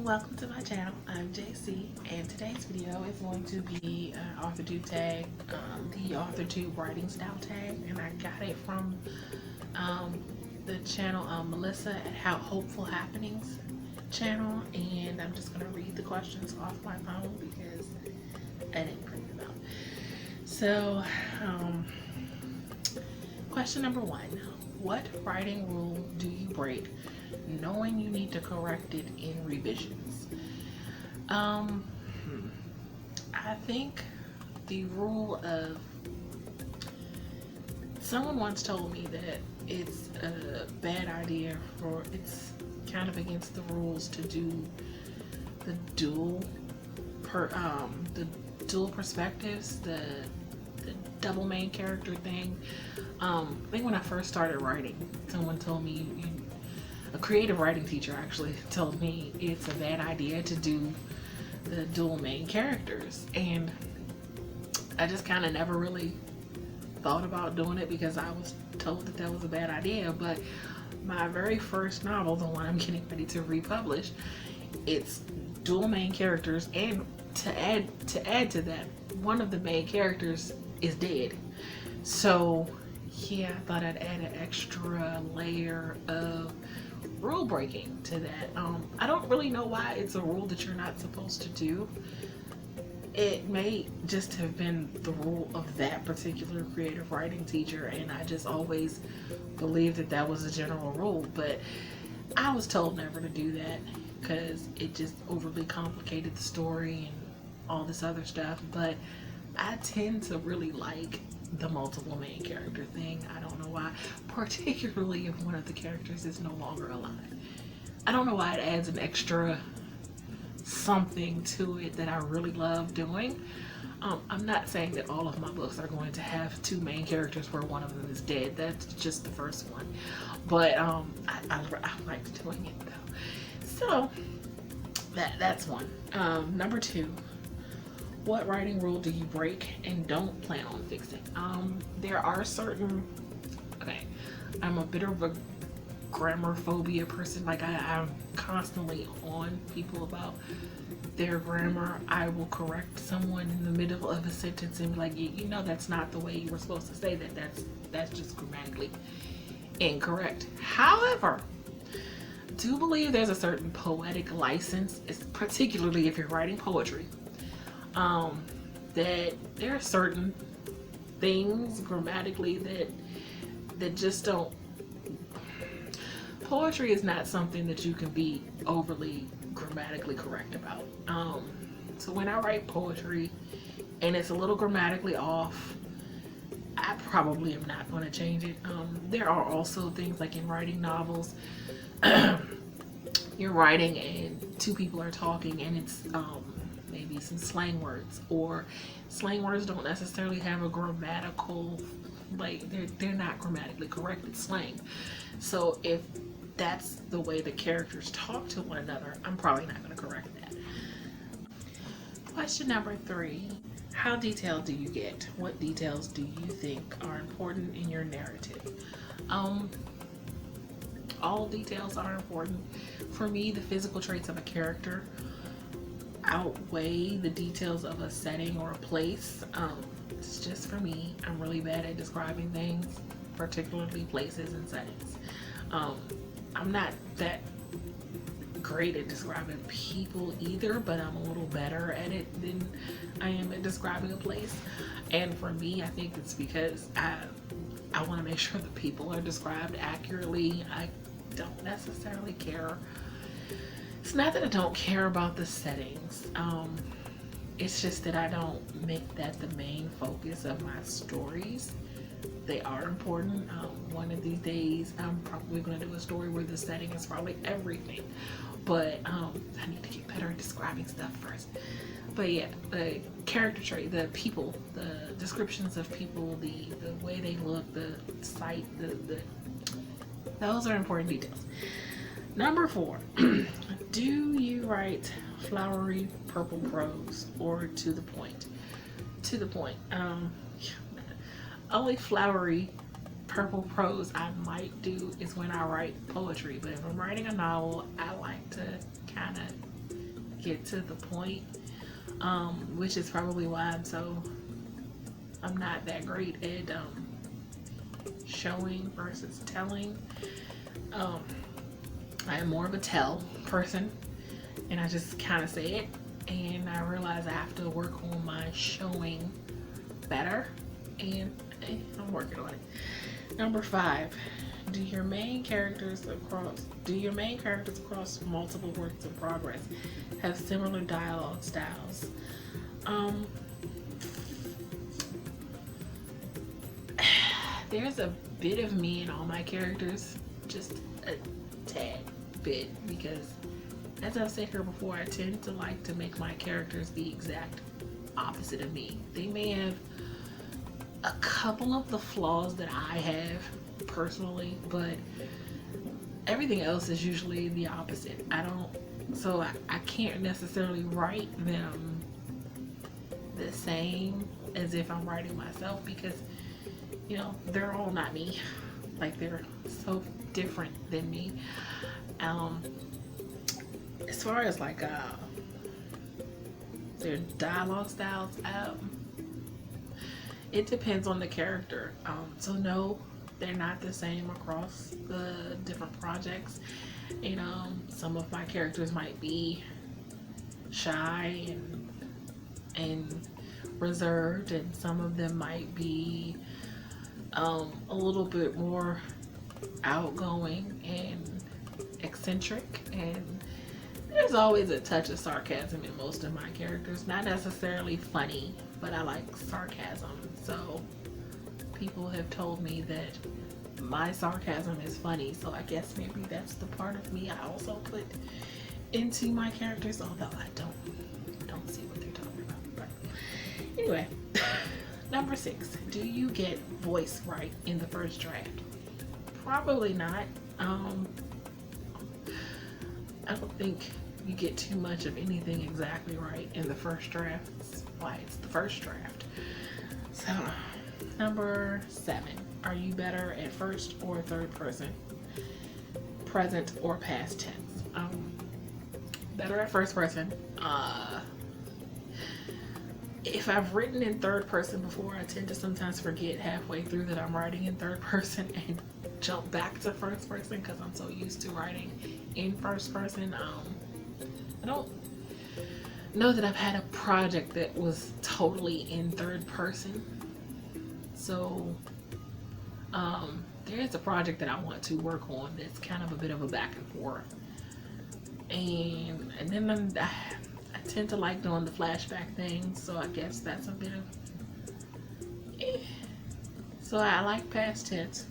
Welcome to my channel. I'm JC, and today's video is going to be an AuthorTube tag, the AuthorTube writing style tag, and I got it from the channel Melissa at HopeFull Happenings channel, and I'm just going to read the questions off my phone because I didn't print them out. So, question number 1. What writing rule do you break knowing you need to correct it in revisions? I think the rule of, someone once told me that it's a bad idea, for it's kind of against the rules to do the dual perspectives, the double main character thing. I think when I first started writing, someone told me, a creative writing teacher actually told me it's a bad idea to do the dual main characters, and I just kind of never really thought about doing it because I was told that that was a bad idea. But my very first novel, the one I'm getting ready to republish, it's dual main characters, and to add to that, one of the main characters is dead. So yeah, I thought I'd add an extra layer of rule breaking to that. I don't really know why it's a rule that you're not supposed to do. It may just have been the rule of that particular creative writing teacher, and I just always believed that that was a general rule, but I was told never to do that because it just overly complicated the story and all this other stuff. But I tend to really like the multiple main character thing. I don't know why, particularly if one of the characters is no longer alive. I don't know why it adds an extra something to it that I really love doing. I'm not saying that all of my books are going to have two main characters where one of them is dead. That's just the first one. But I liked doing it though. So that's one. Number 2. What writing rule do you break and don't plan on fixing? There are certain, I'm a bit of a grammar phobia person. Like I'm constantly on people about their grammar. I will correct someone in the middle of a sentence and be like, you know, that's not the way you were supposed to say that. That's just grammatically incorrect. However, I do believe there's a certain poetic license, particularly if you're writing poetry, that there are certain things grammatically that just don't. Poetry is not something that you can be overly grammatically correct about. So when I write poetry and it's a little grammatically off, I probably am not going to change it. There are also things like in writing novels, you're writing and two people are talking and it's maybe some slang words, or slang words don't necessarily have a grammatical, like they're not grammatically correct, it's slang. So if that's the way the characters talk to one another, I'm probably not going to correct that. Question number 3. How detailed do you get? What details do you think are important in your narrative? All details are important. For me, the physical traits of a character outweigh the details of a setting or a place. It's just for me. I'm really bad at describing things, particularly places and settings. I'm not that great at describing people either, but I'm a little better at it than I am at describing a place. And for me, I think it's because I want to make sure the people are described accurately. I don't necessarily care. It's not that I don't care about the settings. It's just that I don't make that the main focus of my stories. They are important. One of these days, I'm probably going to do a story where the setting is probably everything. But I need to get better at describing stuff first. But yeah, the character trait, the people, the descriptions of people, the way they look, the sight, those are important details. Number 4. Do you write flowery purple prose or to the point? To the point. Only flowery purple prose I might do is when I write poetry, but if I'm writing a novel, I like to kind of get to the point, which is probably why I'm not that great at showing versus telling. I am more of a tell person, and I just kind of say it, and I realize I have to work on my showing better, and I'm working on it. Number 5, do your main characters across multiple works in progress have similar dialogue styles? There's a bit of me in all my characters, just a tad bit, because as I've said here before, I tend to like to make my characters the exact opposite of me. They may have a couple of the flaws that I have personally, but everything else is usually the opposite. I can't necessarily write them the same as if I'm writing myself, because they're all not me. Like, they're so different than me. As far as like their dialogue styles, it depends on the character. So no, they're not the same across the different projects. Some of my characters might be shy and reserved, and some of them might be a little bit more outgoing and eccentric, and there's always a touch of sarcasm in most of my characters. Not necessarily funny, but I like sarcasm. So people have told me that my sarcasm is funny, so I guess maybe that's the part of me I also put into my characters, although I don't see what they're talking about. But anyway, number 6, do you get voice right in the first draft? Probably not. I don't think you get too much of anything exactly right in the first draft. That's why it's the first draft. So, number 7, are you better at first or third person, present or past tense? Better at first person. If I've written in third person before, I tend to sometimes forget halfway through that I'm writing in third person and jump back to first person because I'm so used to writing in first person. I don't know that I've had a project that was totally in third person. So there is a project that I want to work on that's kind of a bit of a back and forth. And then I tend to like doing the flashback thing, so I guess that's a bit of so I like past tense,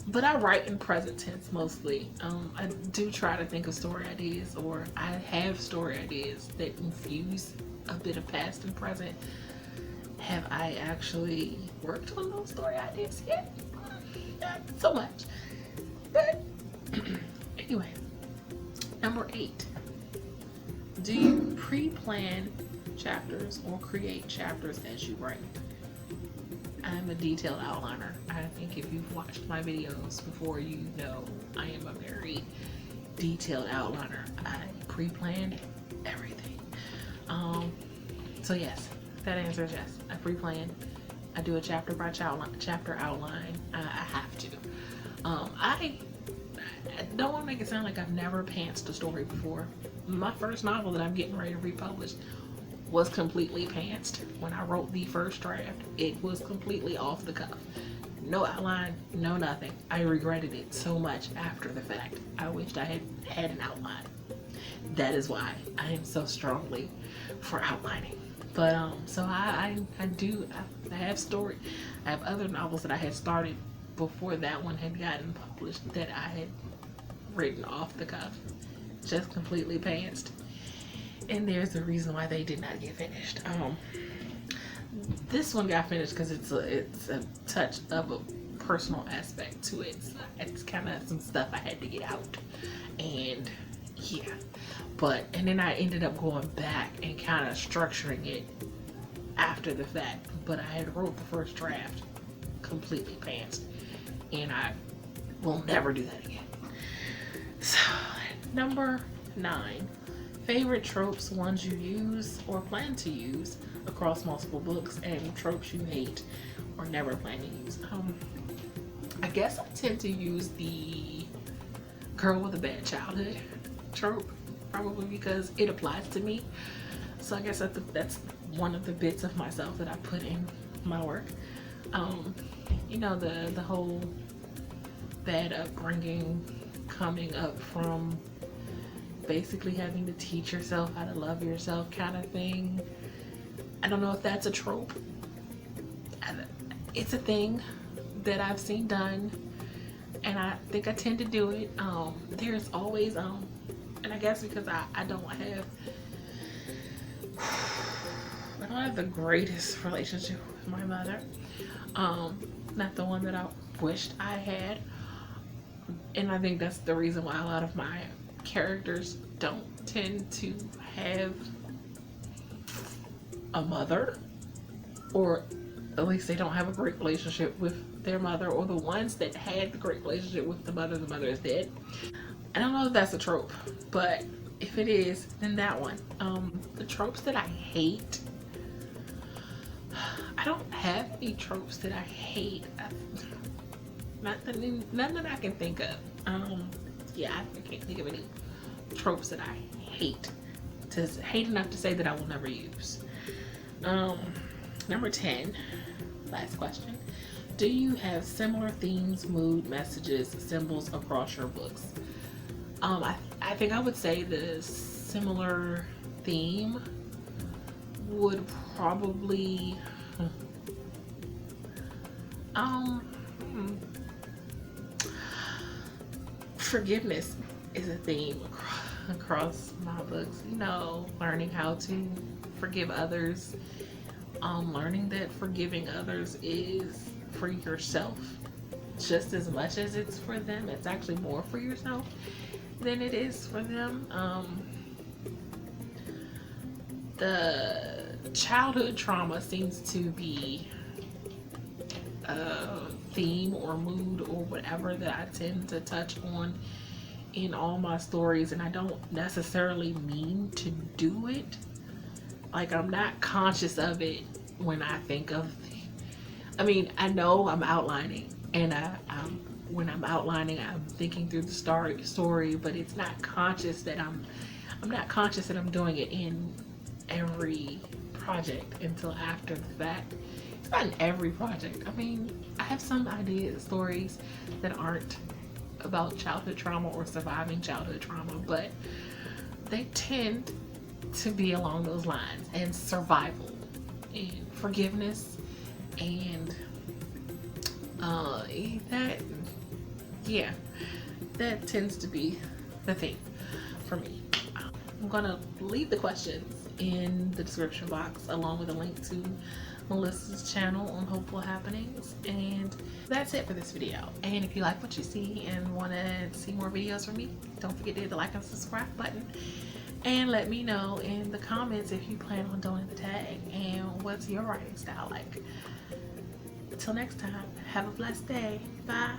but I write in present tense mostly. I do try to think of story ideas, or I have story ideas that infuse a bit of past and present. Have I actually worked on those story ideas yet? Not so much, but anyway. Number 8, do you pre-plan chapters or create chapters as you write? I'm a detailed outliner. I think if you've watched my videos before, you know I am a very detailed outliner. I pre-plan everything. So yes, that answer is yes. I pre-plan. I do a chapter by chapter outline. I have to. I don't want to make it sound like I've never pantsed a story before. My first novel that I'm getting ready to republish was completely pantsed. When I wrote the first draft, it was completely off the cuff. No outline, no nothing. I regretted it so much after the fact. I wished I had an outline. That is why I am so strongly for outlining. But so I have other novels that I had started before that one had gotten published that I had written off the cuff, just completely pantsed, and there's a reason why they did not get finished. This one got finished because it's a touch of a personal aspect to it. It's kind of some stuff I had to get out, and yeah. And then I ended up going back and kind of structuring it after the fact. But I had wrote the first draft completely pantsed, and I will never do that again. So, number 9. Favorite tropes, ones you use or plan to use across multiple books, and tropes you hate or never plan to use. I guess I tend to use the girl with a bad childhood trope, probably because it applies to me. So I guess that's one of the bits of myself that I put in my work. You know, the whole bad upbringing, coming up from basically having to teach yourself how to love yourself kind of thing. I don't know if that's a trope. It's a thing that I've seen done, and I think I tend to do it. There's always and I guess because I don't have the greatest relationship with my mother. Not the one that I wished I had. And I think that's the reason why a lot of my characters don't tend to have a mother, or at least they don't have a great relationship with their mother, or the ones that had the great relationship with the mother is dead. I don't know if that's a trope, but if it is, then that one. The tropes that I hate, I don't have any tropes that I hate. None that I can think of. Yeah, I can't think of any tropes that I hate. Hate enough to say that I will never use. Number 10, last question. Do you have similar themes, mood, messages, symbols across your books? I think I would say the similar theme would probably forgiveness is a theme across my books. You know, learning how to forgive others, learning that forgiving others is for yourself just as much as it's for them. It's actually more for yourself than it is for them. The childhood trauma seems to be a theme or mood or whatever that I tend to touch on in all my stories, and I don't necessarily mean to do it. Like, I'm not conscious of it when I think of, I know I'm outlining, and when I'm outlining, I'm thinking through the story, but it's not conscious that I'm not conscious that I'm doing it in every project until after the fact. It's not in every project. I have some stories that aren't about childhood trauma or surviving childhood trauma, but they tend to be along those lines, and survival and forgiveness, and that tends to be the thing for me. I'm gonna leave the questions in the description box along with a link to Melissa's channel on HopeFull Happenings, and that's it for this video. And if you like what you see and want to see more videos from me, don't forget to hit the like and subscribe button, and let me know in the comments if you plan on doing the tag and what's your writing style like. Until next time, have a blessed day. Bye.